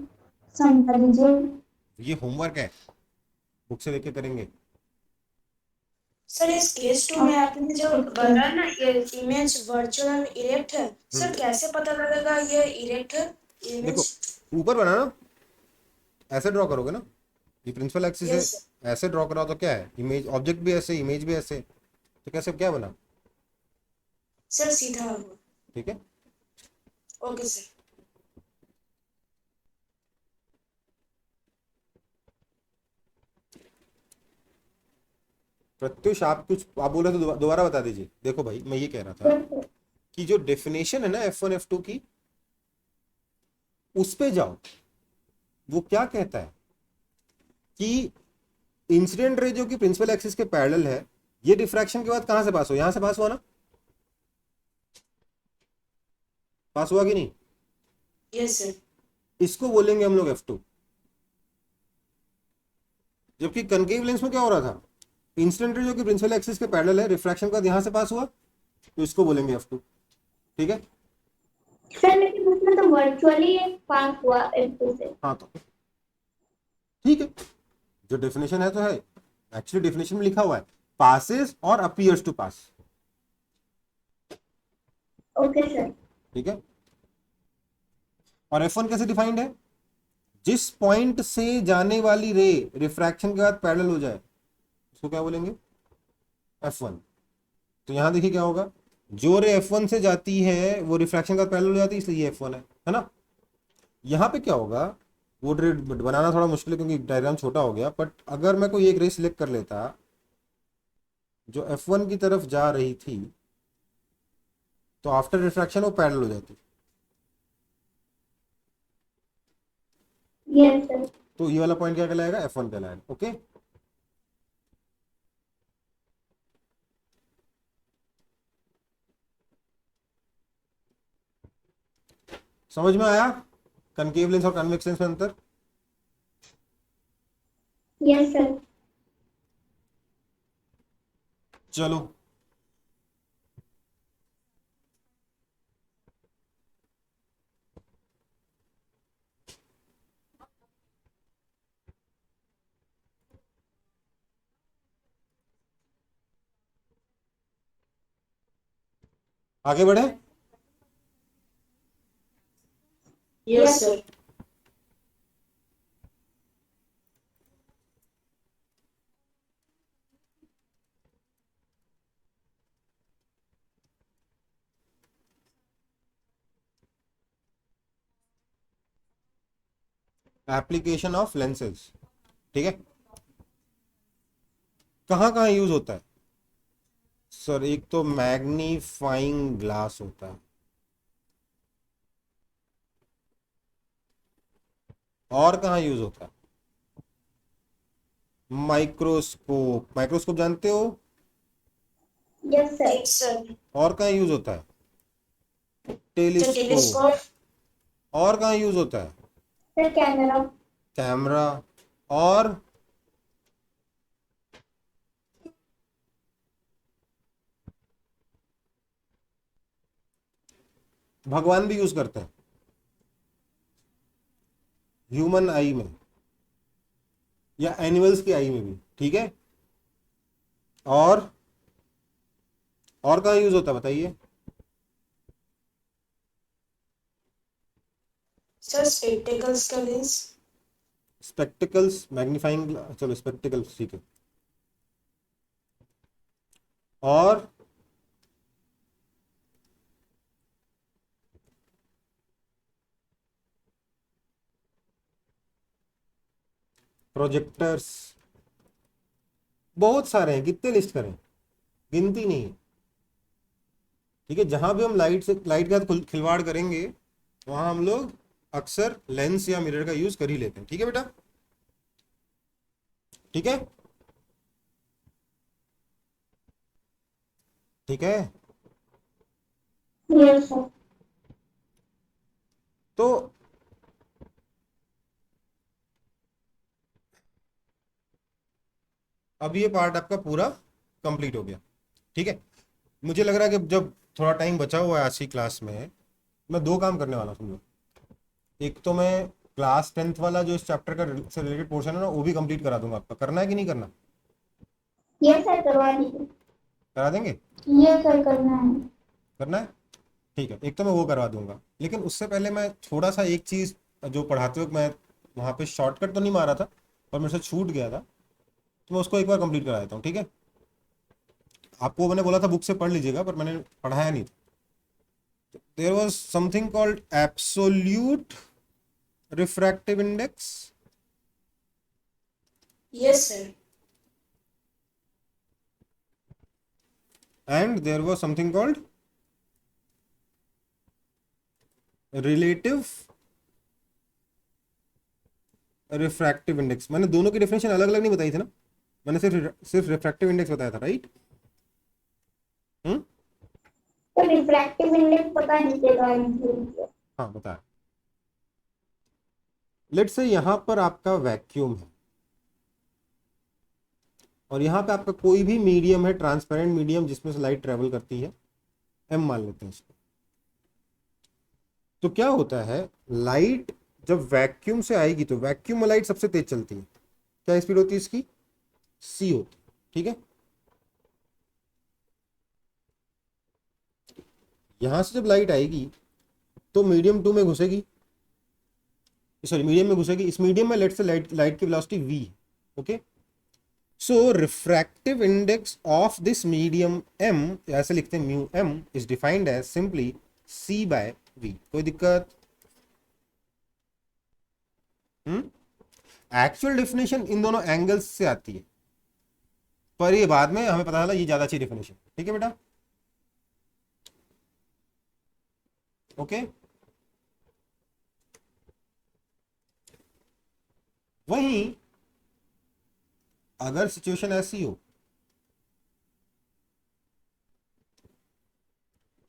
समझा दीजिए। ये होमवर्क है, बुक से लेके करेंगे। सर इस केस 2 में आपने जो बताया ना ये इमेज वर्चुअल इरेक्ट है, सर कैसे पता लगेगा ये इरेक्ट है देखो इमेज? ऊपर बना ना, ऐसे ड्रॉ करोगे ना, ये प्रिंसिपल एक्सिस है, यस सर। ऐसे ड्रॉ करा तो क्या है, इमेज ऑब्जेक्ट भी ऐसे, इमेज भी ऐसे, तो कैसे क्या बना? सर सीधा हुआ। ठीक है। Okay sir. प्रत्युष आप बोल रहे तो दोबारा बता दीजिए। देखो भाई, मैं ये कह रहा था कि जो डेफिनेशन है ना F1 F2 की, उस पे जाओ। वो क्या कहता है कि इंसिडेंट रे जो कि प्रिंसिपल एक्सिस के पैरेलल है, ये डिफ्रैक्शन के बाद कहां से पास हो, यहां से पास हुआ ना, पास हुआ कि नहीं? Yes sir. इसको बोलेंगे हम लोग F2। जबकि कनकेव लेंस में क्या हो रहा था, इंसिडेंट रे जो कि प्रिंसिपल एक्सिस के पैरेलल है, रिफ्रैक्शन के बाद यहां से पास हुआ, तो इसको बोलेंगे F2, ठीक है। सर लेकिन उसमें तो वर्चुअली पास हुआ F2 से। हाँ तो ठीक है, जो डेफिनेशन है तो है, एक्चुअली डेफिनेशन में लिखा हुआ है पासेस और appears to pass, okay sir. ठीक है। और F1 कैसे डिफाइंड है, जिस पॉइंट से जाने वाली रे रिफ्रैक्शन के बाद पैरेलल हो जाए उसको क्या बोलेंगे, F1। तो यहां देखिए क्या होगा, जो रे F1 से जाती है वो रिफ्रैक्शन के बाद पैरेलल हो जाती है, इसलिए ये F1 है ना। यहाँ पे क्या होगा, वो रे बनाना थोड़ा मुश्किल है क्योंकि डायग्राम छोटा हो गया, बट अगर मैं कोई एक रे सिलेक्ट कर लेता जो F1 की तरफ जा रही थी, तो आफ्टर रिफ्रैक्शन वो पैरेलल हो जाती। Yes sir. तो ये वाला पॉइंट क्या कहलाएगा, F1 कहलाएगा, ओके। समझ में आया कनकेव लेंस और कन्वेक्स लेंस में अंतर? Yes sir. चलो आगे बढ़े। Yes sir. Application of lenses, ठीक है। कहाँ कहाँ यूज होता है सर? एक तो मैग्नीफाइंग ग्लास होता है, और कहाँ यूज होता है, माइक्रोस्कोप, माइक्रोस्कोप जानते हो, यस सर। Yes sir. और कहाँ यूज होता है, टेलीस्कोप, टेलीस्कोप। और कहाँ यूज होता है, सर कैमरा। कैमरा, और भगवान भी यूज करते हैं ह्यूमन आई में या एनिमल्स की आई में भी, ठीक है। और कहाँ यूज होता है बताइए? सर स्पेक्टेकल्स का लेंस। स्पेक्टिकल्स, मैग्नीफाइंग, चलो स्पेक्टिकल्स ठीक है। और प्रोजेक्टर्स, बहुत सारे हैं, कितने लिस्ट करें, गिनती नहीं है, ठीक है। जहां भी हम लाइट के साथ खिलवाड़ करेंगे वहां हम लोग अक्सर लेंस या मिरर का यूज कर ही लेते हैं, ठीक है बेटा, ठीक है, ठीक है। Yes sir. तो अब ये पार्ट आपका पूरा कंप्लीट हो गया। ठीक है, मुझे लग रहा है कि जब थोड़ा टाइम बचा हुआ है आज की क्लास में, मैं दो काम करने वाला हूँ समझो। एक तो मैं क्लास 10th वाला जो इस चैप्टर का से रिलेटेड पोर्शन है ना, वो भी कंप्लीट करा दूंगा। आपका करना है कि नहीं करना? यस सर, करवा दीजिए। करा देंगे? यस सर, करना है। करना है, ठीक है। एक तो मैं वो करवा दूंगा, लेकिन उससे पहले मैं थोड़ा सा एक चीज़ जो पढ़ाते वक्त मैं वहाँ पे शॉर्टकट तो नहीं मारा था पर मेरे से छूट गया था, तो मैं उसको एक बार कंप्लीट करा देता हूँ। ठीक है, आपको मैंने बोला था बुक से पढ़ लीजिएगा, पर मैंने पढ़ाया नहीं था। There was something called absolute refractive index, yes sir. and there was something called relative refractive index। मैंने दोनों की डेफिनेशन अलग अलग नहीं बताई थी ना, मैंने सिर्फ रिफ्रैक्टिव इंडेक्स बताया था, राइट? तो रिफ्रैक्टिव इंडेक्स पता नहीं चलेगा। हाँ बताया। लेट्स से यहां पर आपका वैक्यूम है और यहाँ पे आपका कोई भी मीडियम है, ट्रांसपेरेंट मीडियम जिसमें से लाइट ट्रेवल करती है, एम मान लेते हैं इसको। तो क्या होता है, लाइट जब वैक्यूम से आएगी तो वैक्यूम में लाइट सबसे तेज चलती है। क्या स्पीड होती है इसकी? सी होती है। ठीक है, यहां से जब लाइट आएगी तो मीडियम 2 में घुसेगी, सॉरी मीडियम में घुसेगी। इस मीडियम में लेट से लाइट की वेलोसिटी v है। Okay, so refractive index of this medium m, ऐसे लिखते हैं mu m, is defined as simply c by v। कोई दिक्कत? एक्चुअल डेफिनेशन इन दोनों एंगल्स से आती है, पर ये बाद में हमें पता चला ये ज्यादा अच्छी डेफिनेशन। ठीक है बेटा, ओके। वहीं अगर सिचुएशन ऐसी हो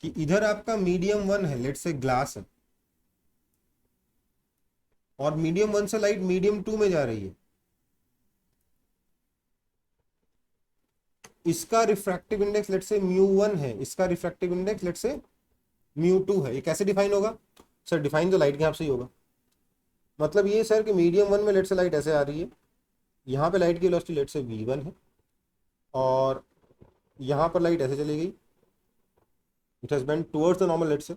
कि इधर आपका मीडियम 1 है, लेट से ग्लास है, और मीडियम 1 से लाइट मीडियम 2 में जा रही है, इसका रिफ्रैक्टिव इंडेक्स लेट से μ1 है, इसका रिफ्रैक्टिव इंडेक्स लेट से μ2 है। ये कैसे डिफाइन होगा सर? डिफाइन तो लाइट के हिसाब से ही होगा। मतलब ये सर कि मीडियम 1 में लेट से लाइट ऐसे आ रही है, यहाँ पे लाइट की वेलोसिटी लेट से v1 है, और यहाँ पर लाइट ऐसे चली गई, it has bent towards the normal, let say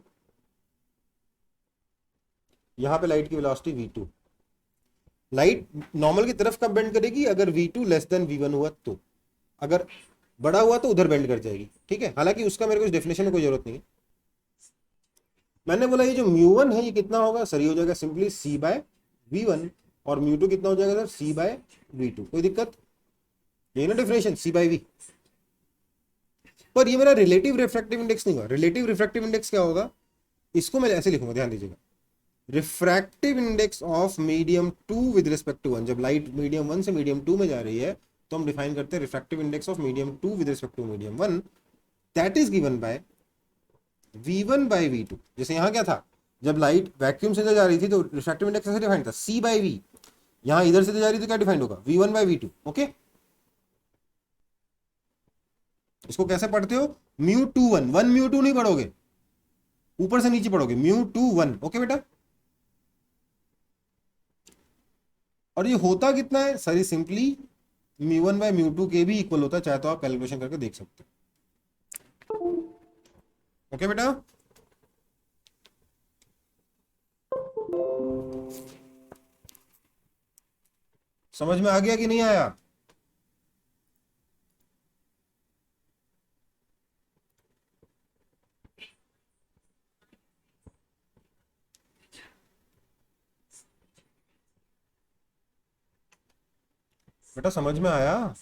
यहाँ पे लाइट की वेलोसिटी v2। लाइट नॉर्मल की तरफ कब बेंड करेगी? अगर v2 लेस देन v1 हुआ तो, अगर बड़ा हुआ तो उधर बेंड कर जाएगी। ठीक है, हालांकि उसका मेरे को इस डेफिनेशन में कोई जरूरत नहीं है। मैंने बोला ये जो μ1 है ये कितना होगा सर? ये हो जाएगा सिंपली c बाय v1, और μ2 कितना हो जाएगा सर? c bye v2। कोई दिक्कत? ये ना डेफिनेशन c बाय v। पर ये मेरा रिलेटिव रिफ्रैक्टिव इंडेक्स नहीं होगा। रिलेटिव रिफ्रैक्टिव इंडेक्स क्या होगा? इसको मैं ऐसे लिखूंगा, ध्यान दीजिएगा, refractive index of medium 2 with respect to 1। जब लाइट मीडियम 1 से मीडियम 2 में जा रही है तो हम डिफाइन करते हैं refractive index of medium 2 with respect to medium 1, that is given by v1 by v2। जैसे यहाँ क्या था, जब लाइट वैक्यूम से जा रही थी तो रिफ्रैक्टिव इंडेक्स कैसे डिफाइन था? c by v। यहाँ इधर से जा रही तो क्या डिफाइंड होगा? v1 by v2। ओके, इसको कैसे पढ़ते हो? μ21, 1 μ2 नहीं पढ़ोगे, ऊपर से नीचे पढ़ोगे, μ21। ओके बेटा, और ये होता कितना है सर? ये सिंपली μ1 बाय μ2 के भी इक्वल होता है, चाहे तो आप कैलकुलेशन करके देख सकते हो। ओके बेटा, समझ में आ गया कि नहीं आया? बेटा समझ में आया?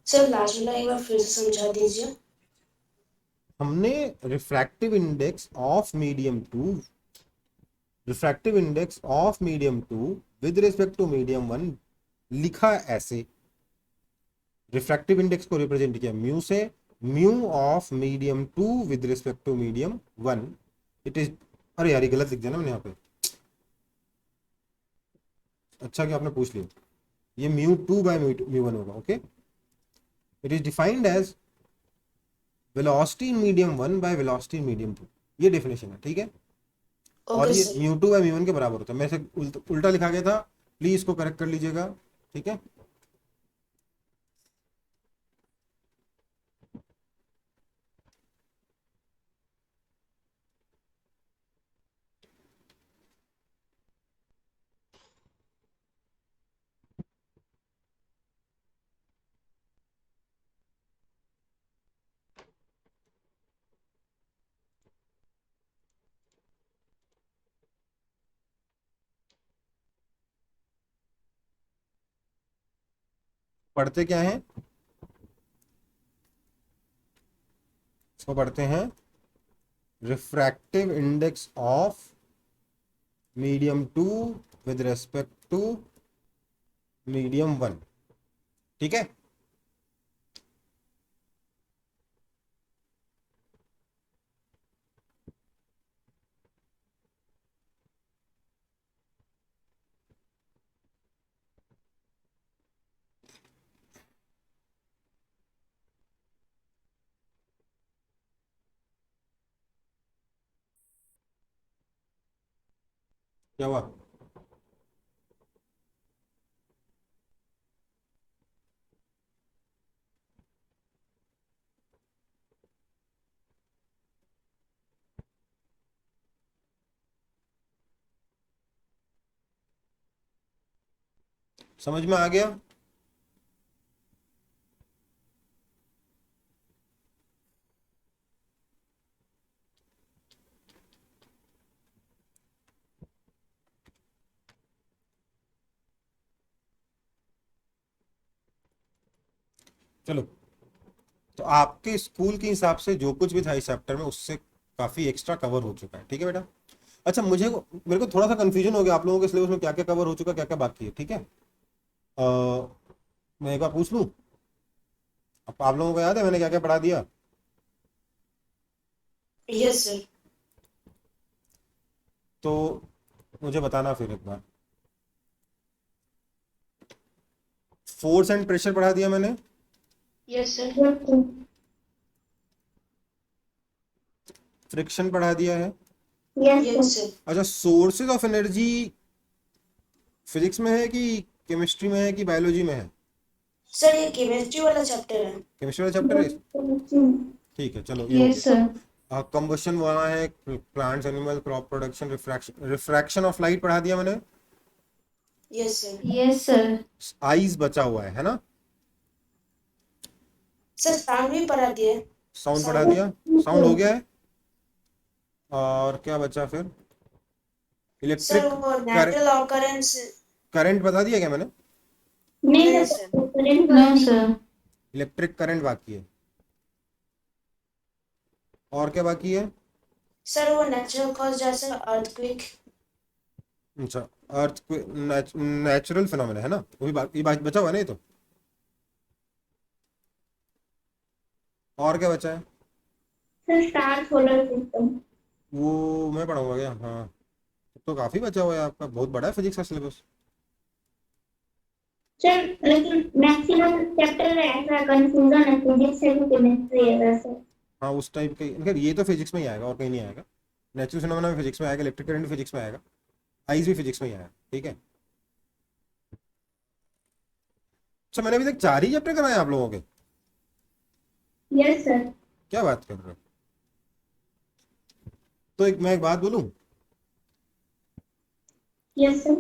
सर लास्ट वाला एक बार फिर से समझा दीजिए। हमने refractive index of medium 2, refractive index of medium 2 with respect to medium 1 लिखा ऐसे, रिफ्रैक्टिव इंडेक्स को रिप्रेजेंट किया म्यू से, mu of medium 2 with respect to medium 1, it is, अरे यार ये गलत लिख दिया ना मैंने यहाँ पे, अच्छा कि आपने पूछ लिया, ये μ2 बाय μ1 होगा। Okay, it is defined as velocity in medium 1 by velocity in medium 2, ये डेफिनेशन है, ठीक है। और ओके ये सर। μ2 बाय μ1 के बराबर होता है। मैं इसे उल्टा लिखा गया था, प्लीज इसको करेक्ट कर लीजिएगा, ठीक है। पढ़ते क्या है, इसको पढ़ते हैं refractive index of medium 2 with respect to medium 1, ठीक है। क्या हुआ, समझ में आ गया? चलो, तो आपके स्कूल के हिसाब से जो कुछ भी था इस चैप्टर में, उससे काफी एक्स्ट्रा कवर हो चुका है, ठीक है बेटा। अच्छा, मेरे को थोड़ा सा कंफ्यूजन हो गया आप लोगों के सिलेबस में क्या क्या कवर हो चुका, क्या क्या बाकी है, ठीक है। मैं एक बार पूछ लूं, आप लोगों को याद है मैंने क्या क्या पढ़ा दिया? Yes sir. तो मुझे बताना फिर एक बार। फोर्स एंड प्रेशर पढ़ा दिया मैंने, yes sir. Yes, sir. Friction पढ़ा दिया है। Yes, yes sir. सर। अच्छा, सोर्सेज ऑफ एनर्जी फिजिक्स में है कि केमिस्ट्री में है कि बायोलॉजी में है? सर ये केमिस्ट्री वाला चैप्टर है। केमिस्ट्री वाला चैप्टर है, Yes, ठीक है। चलो, ये yes, sir. कंबशन वहाँ है, plants, animal, crop production, refraction of light पढ़ा दिया मैंने। Yes sir. Yes, sir. Eyes बचा हुआ है ना? सर साउंड भी पढ़ा दिए। साउंड पढ़ा दिया, साउंड हो गया है। और क्या बचा फिर? सर इलेक्ट्रिक वो नेचुरल ऑकरेंस। करंट बता दिया क्या मैंने? नहीं नहीं sir. Sir. No, sir. Electric current बाकी है। और क्या बाकी है? सर वो नेचुरल कॉज जैसे अर्थक्वेक। अच्छा, अर्थ नेचुरल फिनोमेना है ना, वो भी ये बात बचा हुआ है ना, ये तो। और क्या बचा है? Sir, star solar system. वो मैं पढ़ाऊंगा क्या? हाँ, तो काफी बचा हुआ है आपका, बहुत बड़ा है फिजिक्स का सिलेबस। Sir, लेकिन मैक्सिमम चैप्टर ऐसा कंफ्यूजन है, फिजिक्स है कि केमिस्ट्री है वैसे। हाँ, उस टाइप के, खैर ये तो फिजिक्स में ही आएगा और कहीं नहीं आएगा। नेचुरल फिनोमेना भी फिजिक्स में आएगा, इलेक्ट्रिक करंट भी फिजिक्स में आएगा, आइज भी फिजिक्स में ही आएगा, ठीक है। अच्छा, मैंने अभी तक 4 ही चैप्टर कराए आप लोगों के? Yes, sir. क्या बात कर रहे हो? तो मैं एक बात बोलूं, Yes, sir.